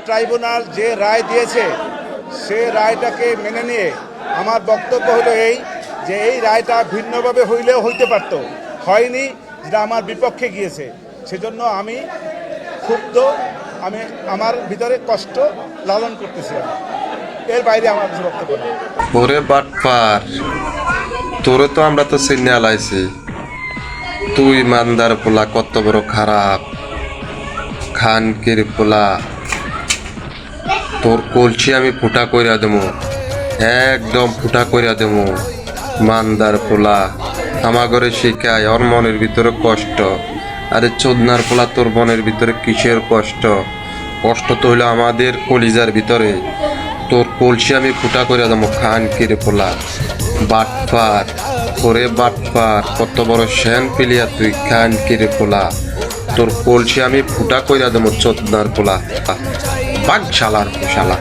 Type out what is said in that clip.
Tribunal যে রায় দিয়েছে সে রায়টাকে মেনে নিয়ে আমার বক্তব্য হলো এই যে এই রায়টা ভিন্নভাবে হইলেও হইতে পারত, হয়নি, যেটা আমার বিপক্ষে গিয়েছে। সেজন্য আমি ক্ষুব্ধ, আমি আমার ভিতরে কষ্ট লালন করতেছি, এর বাইরে আমার কিছু বক্তব্য না। ওরে বাটপার, তোরে তো আমরা তো চিনে আলাইছি, তুই মান্দার পোলা কত বড় খারাপ, খানকির পোলা, তোর কলছি আমি ফুটা কইরা দেবো, একদম ফুটা কইরা দেবো। মান্দার পোলা আমার ঘরে শিখায়, ওর মনের ভিতরে কষ্ট। আরে চোদনার পোলা, তোর মনের ভিতরে কিসের কষ্ট? কষ্ট তো হইলো আমাদের কলিজার ভিতরে। তোর কলসি আমি ফুটা করে দেবো, খানকির পোলা, বাটপার। ওরে বাটপার, কত বড় শ্যান পিলিয়া তুই, খানকির পোলা, তোর কলসি আমি ফুটা কইরা দেবো, চোদনার পোলা, বাঘ শালার শালা।